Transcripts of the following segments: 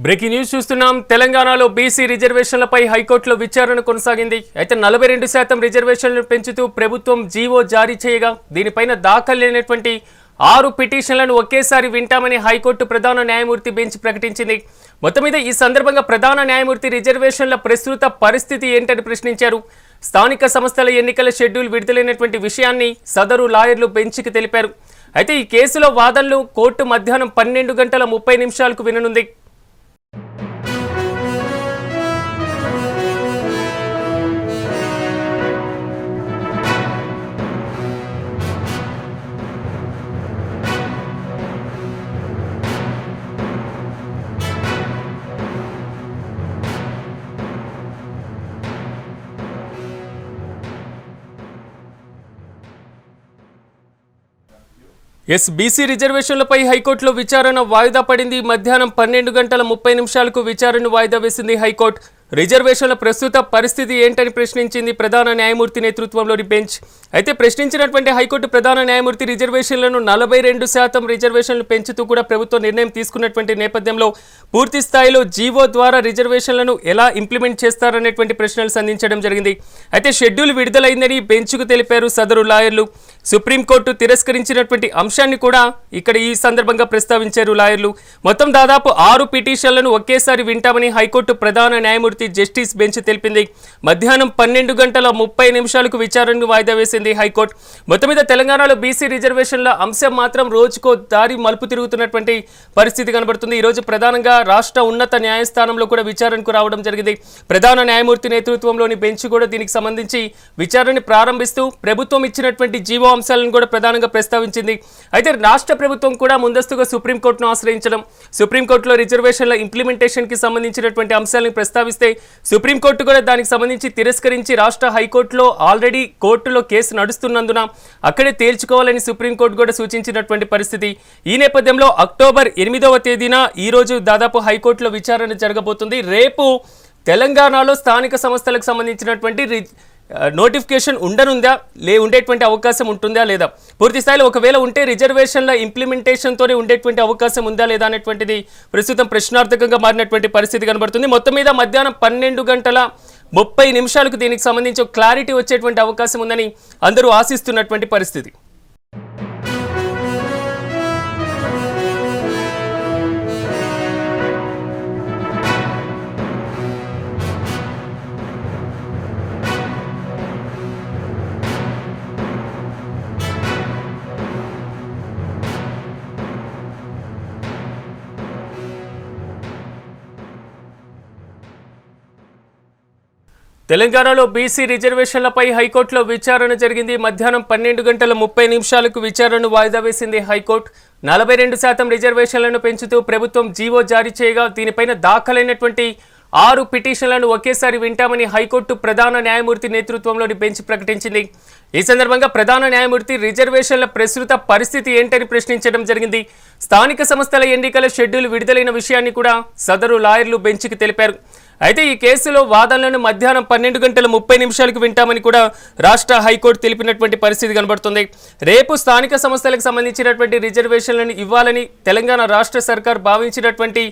Breaking news చూస్తున్నాం. తెలంగాణలో BC రిజర్వేషన్లపై హైకోర్టులో విచారణ కొనసాగింది. అయితే 42% రిజర్వేషన్లను పెంచుతూ ప్రభుత్వం జీవో జారీ చేయగా దీనిపైన దాఖలైనటువంటి 6 పిటిషన్లను ఒకేసారి వింటామని హైకోర్టు ప్రధాన న్యాయమూర్తి బెంచ్ ప్రకటించింది. మొత్తం మీద ఈ సందర్భంగా ప్రధాన న్యాయమూర్తి రిజర్వేషన్ల ప్రస్తుత పరిస్థితి ఏంటని ప్రశ్నించారు. స్థానిక సంస్థల ఎన్నికల షెడ్యూల్ విడుదలైనటువంటి విషయాన్ని సదరు లాయర్లు బెంచ్కి తెలిపారు. అయితే ఈ కేసులో వాదనలు కోర్టు మధ్యాహ్నం 12:30 విననుంది. బీసీ రిజర్వేషన్లపై హైకోర్టులో విచారణ వాయిదా పడింది. మధ్యాహ్నం 12:30 విచారణను వాయిదా వేసింది హైకోర్టు. రిజర్వేషన్ల ప్రస్తుత పరిస్థితి ఏంటని ప్రశ్నించింది ప్రధాన న్యాయమూర్తి నేతృత్వంలోని బెంచ్. అయితే ప్రశ్నించినటువంటి హైకోర్టు ప్రధాన న్యాయమూర్తి రిజర్వేషన్లను 42% రిజర్వేషన్లు పెంచుతూ కూడా ప్రభుత్వం నిర్ణయం తీసుకున్నటువంటి నేపథ్యంలో పూర్తి స్థాయిలో జీవో ద్వారా రిజర్వేషన్లను ఎలా ఇంప్లిమెంట్ చేస్తారనేటువంటి ప్రశ్నలు సంధించడం జరిగింది. అయితే షెడ్యూల్ విడుదలైందని బెంచ్కు తెలిపారు సదరు లాయర్లు. సుప్రీంకోర్టు తిరస్కరించినటువంటి అంశాన్ని కూడా ఇక్కడ ఈ సందర్భంగా ప్రస్తావించారు లాయర్లు. మొత్తం దాదాపు 6 పిటిషన్లను ఒకేసారి వింటామని హైకోర్టు ప్రధాన న్యాయమూర్తి జస్టిస్ బెంచ్ తెలిపింది. మధ్యాహ్నం 12:30 విచారణను వాయిదా వేసింది హైకోర్టు. మొత్తం మీద తెలంగాణలో బీసీ రిజర్వేషన్ల అంశం మాత్రం రోజుకో దారి మలుపు తిరుగుతున్నటువంటి పరిస్థితి కనబడుతుంది. ఈ రోజు ప్రధానంగా రాష్ట్ర ఉన్నత న్యాయస్థానంలో కూడా విచారణకు రావడం జరిగింది. ప్రధాన న్యాయమూర్తి నేతృత్వంలోని బెంచ్ కూడా దీనికి సంబంధించి విచారణని ప్రారంభిస్తూ ప్రభుత్వం ఇచ్చినటువంటి జీవో అంశాలను కూడా ప్రధానంగా ప్రస్తావించింది. అయితే రాష్ట్ర ప్రభుత్వం కూడా ముందస్తుగా సుప్రీంకోర్టును ఆశ్రయించడం, సుప్రీంకోర్టులో రిజర్వేషన్ల ఇంప్లిమెంటేషన్ కి సంబంధించినటువంటి అంశాలను ప్రస్తావిస్తే సుప్రీంకోర్టు కూడా దానికి సంబంధించి తిరస్కరించి రాష్ట్ర హైకోర్టులో ఆల్రెడీ కోర్టులో కేసు నడుస్తున్నందున అక్కడే తేల్చుకోవాలని సుప్రీంకోర్టు కూడా సూచించినటువంటి పరిస్థితి. ఈ నేపథ్యంలో అక్టోబర్ 8వ తేదీన ఈ రోజు దాదాపు హైకోర్టులో విచారణ జరగబోతుంది. రేపు తెలంగాణలో స్థానిక సంస్థలకు సంబంధించినటువంటి నోటిఫికేషన్ ఉండేటువంటి అవకాశం ఉంటుందా లేదా, పూర్తి స్థాయిలో ఒకవేళ ఉంటే రిజర్వేషన్ల ఇంప్లిమెంటేషన్తోనే ఉండేటువంటి అవకాశం ఉందా లేదా అనేటువంటిది ప్రస్తుతం ప్రశ్నార్థకంగా మారినటువంటి పరిస్థితి కనబడుతుంది. మొత్తం మీద మధ్యాహ్నం 12:30 దీనికి సంబంధించి క్లారిటీ వచ్చేటువంటి అవకాశం ఉందని అందరూ ఆశిస్తున్నటువంటి పరిస్థితి. తెలంగాణలో బీసీ రిజర్వేషన్లపై హైకోర్టులో విచారణ జరిగింది. మధ్యాహ్నం 12:30 విచారణను వాయిదా వేసింది హైకోర్టు. 42% రిజర్వేషన్లను పెంచుతూ ప్రభుత్వం జీవో జారీ చేయగా దీనిపైన దాఖలైనటువంటి 6 పిటిషన్లను ఒకేసారి వింటామని హైకోర్టు ప్రధాన న్యాయమూర్తి నేతృత్వంలోని బెంచ్ ప్రకటించింది. ఈ సందర్భంగా ప్రధాన న్యాయమూర్తి రిజర్వేషన్ల ప్రస్తుత పరిస్థితి ఏంటని ప్రశ్నించడం జరిగింది. స్థానిక సంస్థల ఎన్నికల షెడ్యూల్ విడుదలైన విషయాన్ని కూడా సదరు లాయర్లు బెంచ్కి తెలిపారు. అయితే ఈ కేసులో వాదనలను మధ్యాహ్నం 12:30 వింటామని కూడా రాష్ట్ర హైకోర్టు తెలిపినటువంటి పరిస్థితి కనబడుతుంది. రేపు స్థానిక సంస్థలకు సంబంధించినటువంటి రిజర్వేషన్లను ఇవ్వాలని తెలంగాణ రాష్ట్ర సర్కార్ భావించినటువంటి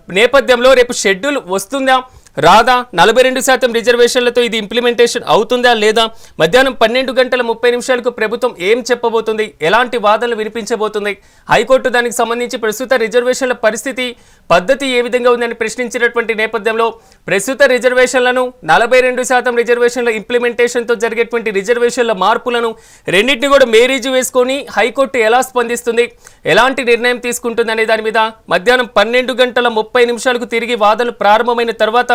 నేపథ్యంలో రేపు షెడ్యూల్ వస్తుందా రాదా, 42% రిజర్వేషన్లతో ఇది ఇంప్లిమెంటేషన్ అవుతుందా లేదా, మధ్యాహ్నం 12:30 ప్రభుత్వం ఏం చెప్పబోతుంది, ఎలాంటి వాదనలు వినిపించబోతుంది, హైకోర్టు దానికి సంబంధించి ప్రస్తుత రిజర్వేషన్ల పరిస్థితి పద్ధతి ఏ విధంగా ఉందని ప్రశ్నించినటువంటి నేపథ్యంలో ప్రస్తుత రిజర్వేషన్లను 42% రిజర్వేషన్ల ఇంప్లిమెంటేషన్తో జరిగేటువంటి రిజర్వేషన్ల మార్పులను రెండింటిని కూడా మేరీజు వేసుకొని హైకోర్టు ఎలా స్పందిస్తుంది, ఎలాంటి నిర్ణయం తీసుకుంటుంది అనే దాని మీద మధ్యాహ్నం 12:30 తిరిగి వాదనలు ప్రారంభమైన తర్వాత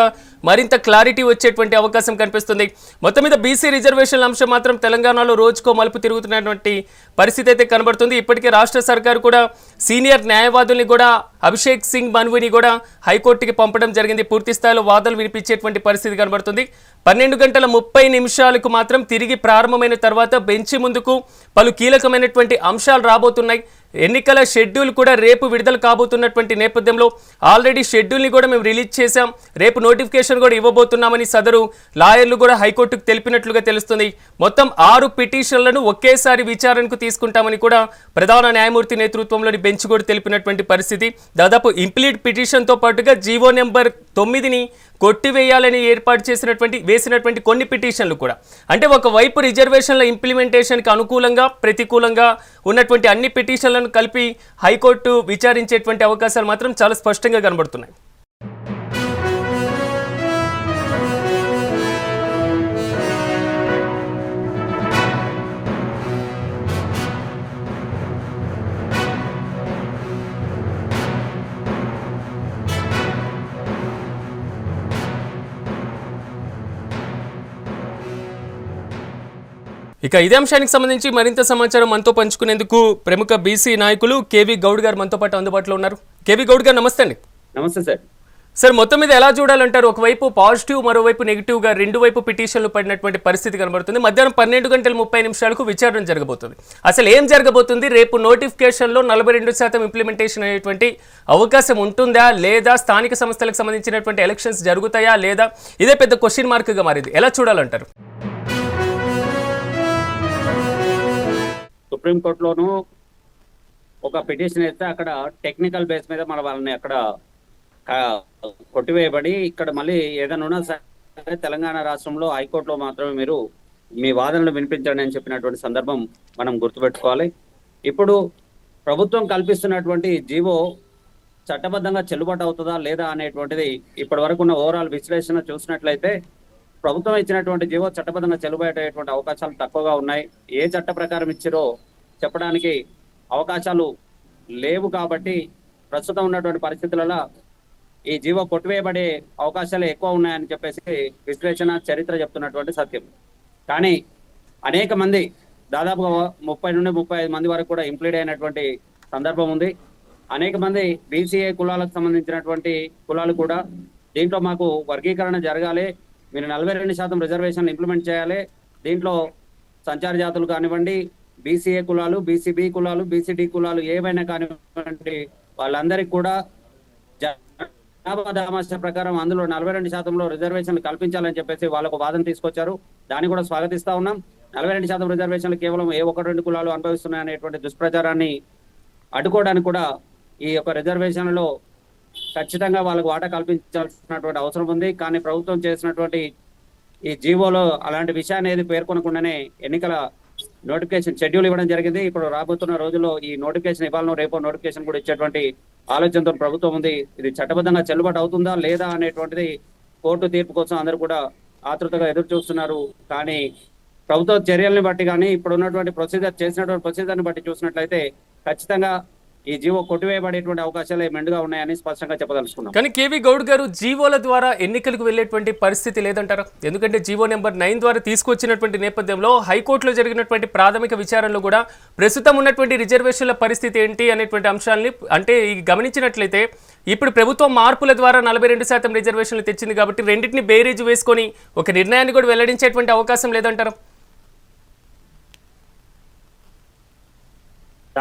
మరింత క్లారిటీ వచ్చేటువంటి అవకాశం కనిపిస్తుంది. మొత్తం మీద బీసీ రిజర్వేషన్ల అంశం మాత్రం తెలంగాణలో రోజుకో మలుపు తిరుగుతున్నటువంటి పరిస్థితి అయితే కనబడుతుంది. ఇప్పటికే రాష్ట్ర సర్కారు కూడా సీనియర్ న్యాయవాదుల్ని కూడా అభిషేక్ సింగ్ మన్విని కూడా హైకోర్టుకి పంపడం జరిగింది. పూర్తి స్థాయిలో వాదనలు వినిపించేటువంటి పరిస్థితి కనబడుతుంది. 12:30 మాత్రం తిరిగి ప్రారంభమైన తర్వాత బెంచ్ ముందుకు పలు కీలకమైనటువంటి అంశాలు రాబోతున్నాయి. ఎన్నికల షెడ్యూల్ కూడా రేపు విడుదల కాబోతున్నటువంటి నేపథ్యంలో ఆల్రెడీ షెడ్యూల్ని కూడా మేము రిలీజ్ చేశాం, రేపు నోటిఫికేషన్ కూడా ఇవ్వబోతున్నామని సదరు లాయర్లు కూడా హైకోర్టుకు తెలిపినట్లుగా తెలుస్తుంది. మొత్తం 6 పిటిషన్లను ఒకేసారి విచారణకు తీసుకుంటామని కూడా ప్రధాన న్యాయమూర్తి నేతృత్వంలోని బెంచ్ కూడా తెలిపినటువంటి పరిస్థితి. దాదాపు ఇంప్లీట్ పిటిషన్తో పాటుగా జీవో నెంబర్ 9ని కొట్టివేయాలని వేసినటువంటి కొన్ని పిటిషన్లు కూడా, అంటే ఒకవైపు రిజర్వేషన్ల ఇంప్లిమెంటేషన్కి అనుకూలంగా ప్రతికూలంగా ఉన్నటువంటి అన్ని పిటిషన్లను కలిపి హైకోర్టు విచారించేటువంటి అవకాశాలు మాత్రం చాలా స్పష్టంగా కనబడుతున్నాయి. ఇక ఇదే అంశానికి సంబంధించి మరింత సమాచారం మనతో పంచుకునేందుకు ప్రముఖ బీసీ నాయకులు కేవీ గౌడ్ గారు మనతో పాటు అందుబాటులో ఉన్నారు. కేవీ గౌడ్ గారు నమస్తే అండి. నమస్తే సార్. సార్, మొత్తం మీద ఎలా చూడాలంటారు? ఒకవైపు పాజిటివ్, మరోవైపు నెగిటివ్గా రెండు వైపు పిటిషన్లు పడినటువంటి పరిస్థితి కనబడుతుంది. మధ్యాహ్నం 12:30 విచారణ జరగబోతుంది. అసలు ఏం జరగబోతుంది? రేపు నోటిఫికేషన్లో 42% ఇంప్లిమెంటేషన్ అయ్యేటువంటి అవకాశం ఉంటుందా లేదా? స్థానిక సంస్థలకు సంబంధించినటువంటి ఎలక్షన్స్ జరుగుతాయా లేదా? ఇదే పెద్ద క్వశ్చన్ మార్క్గా మారింది. ఎలా చూడాలంటారు? సుప్రీంకోర్టులోనూ ఒక పిటిషన్ అయితే అక్కడ టెక్నికల్ బేస్ మీద మన వాళ్ళని అక్కడ కొట్టివేయబడి, ఇక్కడ మళ్ళీ ఏదైనా ఉన్నా సరే తెలంగాణ రాష్ట్రంలో హైకోర్టులో మాత్రమే మీరు మీ వాదనలు వినిపించండి అని చెప్పినటువంటి సందర్భం మనం గుర్తుపెట్టుకోవాలి. ఇప్పుడు ప్రభుత్వం కల్పిస్తున్నటువంటి జీవో చట్టబద్ధంగా చెల్లుబాటు అవుతుందా లేదా అనేటువంటిది ఇప్పటి వరకు ఉన్న ఓవరాల్ విశ్లేషణ చూసినట్లయితే ప్రభుత్వం ఇచ్చినటువంటి జీవో చట్టబద్ధంగా చెల్లుబాటు అయ్యేటువంటి అవకాశాలు తక్కువగా ఉన్నాయి. ఏ చట్ట ప్రకారం ఇచ్చారో చెప్పడానికి అవకాశాలు లేవు. కాబట్టి ప్రస్తుతం ఉన్నటువంటి పరిస్థితులలో ఈ జీవో కొట్టివేయబడే అవకాశాలు ఎక్కువ ఉన్నాయని చెప్పేసి విశ్లేషణ చరిత్ర చెప్తున్నటువంటి సత్యం. కానీ అనేక మంది, దాదాపుగా 30 నుండి 35 మంది వరకు కూడా ఇంప్లీడ్ అయినటువంటి సందర్భం ఉంది. అనేక మంది బీసీఏ కులాలకు సంబంధించినటువంటి కులాలు కూడా దీంట్లో మాకు వర్గీకరణ జరగాలి, మీరు 42% రిజర్వేషన్లు ఇంప్లిమెంట్ చేయాలి, దీంట్లో సంచార జాతులు కానివ్వండి, బీసీఏ కులాలు, బీసీబీ కులాలు, బీసీడీ కులాలు ఏవైనా కానివ్వండి, వాళ్ళందరికీ కూడా జనాభా దామాష ప్రకారం అందులో 42%లో రిజర్వేషన్లు కల్పించాలని చెప్పేసి వాళ్ళకు వాదన తీసుకొచ్చారు. దాన్ని కూడా స్వాగతిస్తా ఉన్నాం. 42% రిజర్వేషన్లు కేవలం 1-2 కులాలు అనుభవిస్తున్నాయనేటువంటి దుష్ప్రచారాన్ని అడ్డుకోవడానికి కూడా ఈ యొక్క రిజర్వేషన్లలో ఖచ్చితంగా వాళ్ళకు వాటా కల్పించాల్సినటువంటి అవసరం ఉంది. కానీ ప్రభుత్వం చేసినటువంటి ఈ జీవోలో అలాంటి విషయాన్ని ఏది పేర్కొనకుండానే ఎన్నికల నోటిఫికేషన్ షెడ్యూల్ ఇవ్వడం జరిగింది. ఇప్పుడు రాబోతున్న రోజుల్లో ఈ నోటిఫికేషన్ ఇవ్వాలను రేపో నోటిఫికేషన్ కూడా ఇచ్చేటువంటి ఆలోచనతో ప్రభుత్వం ఉంది. ఇది చట్టబద్ధంగా చెల్లుబాటు అవుతుందా లేదా అనేటువంటిది కోర్టు తీర్పు కోసం అందరూ కూడా ఆతృతగా ఎదురు చూస్తున్నారు. కానీ ప్రభుత్వ చర్యల్ని బట్టి కానీ ఇప్పుడు ఉన్నటువంటి చేసినటువంటి ప్రొసీజర్ని బట్టి చూసినట్లయితే ఖచ్చితంగా ఈ జీవో కొట్టివేయబడేటువంటి అవకాశాలు మెండుగా ఉన్నాయని స్పష్టంగా చెప్పదలుచుకున్నాం. కానీ కేవీ గౌడ్ గారు, జీవోల ద్వారా ఎన్నికలకు వెళ్లేటువంటి పరిస్థితి లేదంటారా? ఎందుకంటే జీవో నెంబర్ 9 ద్వారా తీసుకొచ్చినటువంటి నేపథ్యంలో హైకోర్టులో జరిగినటువంటి ప్రాథమిక విచారణలో కూడా ప్రస్తుతం ఉన్నటువంటి రిజర్వేషన్ల పరిస్థితి ఏంటి అనేటువంటి అంశాలని అంటే గమనించినట్లయితే ఇప్పుడు ప్రభుత్వం మార్పుల ద్వారా 42% రిజర్వేషన్లు తెచ్చింది కాబట్టి రెండింటిని బేరీజు వేసుకొని ఒక నిర్ణయాన్ని కూడా వెల్లడించేటువంటి అవకాశం లేదంటారా?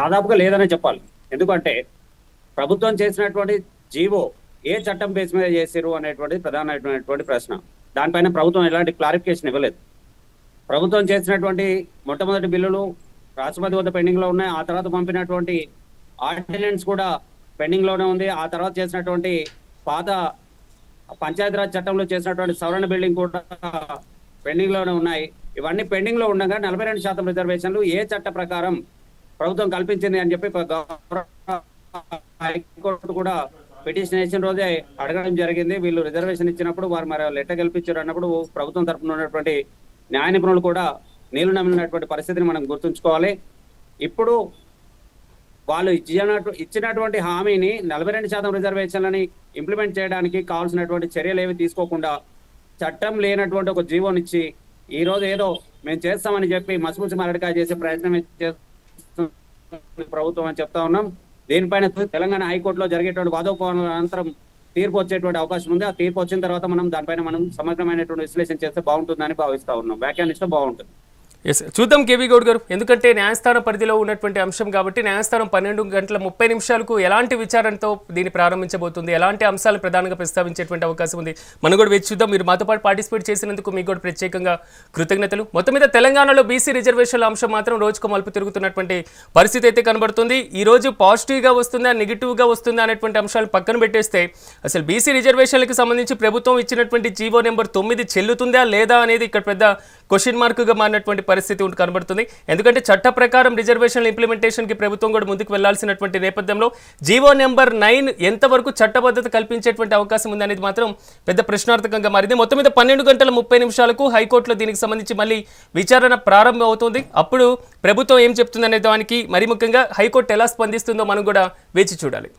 దాదాపుగా లేదనే చెప్పాలి. ఎందుకంటే ప్రభుత్వం చేసినటువంటి జీవో ఏ చట్టం బేస్ మీద చేశారు అనేటువంటి ప్రధానమైనటువంటి ప్రశ్న. దానిపైన ప్రభుత్వం ఎలాంటి క్లారిఫికేషన్ ఇవ్వలేదు. ప్రభుత్వం చేసినటువంటి మొట్టమొదటి బిల్లులు రాష్ట్రపతి వద్ద పెండింగ్లో ఉన్నాయి. ఆ తర్వాత పంపినటువంటి ఆర్డినెన్స్ కూడా పెండింగ్లోనే ఉంది. ఆ తర్వాత చేసినటువంటి పాత పంచాయతీరాజ్ చట్టంలో చేసినటువంటి సవరణ బిల్డింగ్ కూడా పెండింగ్లోనే ఉన్నాయి. ఇవన్నీ పెండింగ్లో ఉండగా 42% రిజర్వేషన్లు ఏ చట్ట ప్రకారం ప్రభుత్వం కల్పించింది అని చెప్పి హైకోర్టు కూడా పిటిషన్ వేసిన రోజే అడగడం జరిగింది. వీళ్ళు రిజర్వేషన్ ఇచ్చినప్పుడు వారు మరి లెటర్ కల్పించారు అన్నప్పుడు ప్రభుత్వం తరఫున ఉన్నటువంటి న్యాయ నిపుణులు కూడా నీళ్లు నమ్మినటువంటి పరిస్థితిని మనం గుర్తుంచుకోవాలి. ఇప్పుడు వాళ్ళు ఇచ్చినటువంటి హామీని 42% రిజర్వేషన్లని ఇంప్లిమెంట్ చేయడానికి కావాల్సినటువంటి చర్యలు ఏవి తీసుకోకుండా చట్టం లేనటువంటి ఒక జీవోనిచ్చి ఈ రోజు ఏదో మేము చేస్తామని చెప్పి మసిమూసి మరడికాయ చేసే ప్రయత్నం ప్రభుత్వం అని చెప్తా ఉన్నాం. దీనిపైన తెలంగాణ హైకోర్టులో జరిగేటువంటి వాదోపవాదాల అనంతరం తీర్పు వచ్చేటువంటి అవకాశం ఉంది. ఆ తీర్పు వచ్చిన తర్వాత మనం దానిపైన సమగ్రమైనటువంటి విశ్లేషణ చేస్తే బాగుంటుందని భావిస్తా ఉన్నాం. వ్యాఖ్యానిస్తే బాగుంటుంది. ఎస్ చూద్దాం కేవీ గౌడ్ గారు, ఎందుకంటే న్యాయస్థానం పరిధిలో ఉన్నటువంటి అంశం కాబట్టి న్యాయస్థానం 12:30 ఎలాంటి విచారణతో దీన్ని ప్రారంభించబోతుంది, ఎలాంటి అంశాలను ప్రధానంగా ప్రస్తావించేటువంటి అవకాశం ఉంది, మనం కూడా వేచి చూద్దాం. మీరు మాతో పాటు పార్టిసిపేట్ చేసినందుకు మీకు కూడా ప్రత్యేకంగా కృతజ్ఞతలు. మొత్తం మీద తెలంగాణలో బీసీ రిజర్వేషన్ల అంశం మాత్రం రోజుకు మలుపు తిరుగుతున్నటువంటి పరిస్థితి అయితే కనబడుతుంది. ఈ రోజు పాజిటివ్గా వస్తుందా నెగిటివ్గా వస్తుందా అనేటువంటి అంశాలు పక్కన పెట్టేస్తే అసలు బీసీ రిజర్వేషన్లకు సంబంధించి ప్రభుత్వం ఇచ్చినటువంటి జీవో నెంబర్ 9 చెల్లుతుందా లేదా అనేది ఇక్కడ పెద్ద క్వశ్చన్ మార్క్గా మారినటువంటి పరిస్థితి కనబడుతుంది. ఎందుకంటే చట్ట ప్రకారం రిజర్వేషన్ల ఇంప్లిమెంటేషన్ కి ప్రభుత్వం కూడా ముందుకు వెళ్లాల్సినటువంటి నేపథ్యంలో జీవో నెంబర్ 9 ఎంతవరకు చట్టబద్ధత కల్పించేటువంటి అవకాశం ఉందనేది మాత్రం పెద్ద ప్రశ్నార్థకంగా మారింది. మొత్తం మీద 12:30 హైకోర్టులో దీనికి సంబంధించి మళ్ళీ విచారణ ప్రారంభం అవుతుంది. అప్పుడు ప్రభుత్వం ఏం చెప్తుందనే దానికి మరి ముఖ్యంగా హైకోర్టు ఎలా స్పందిస్తుందో మనం కూడా వేచి చూడాలి.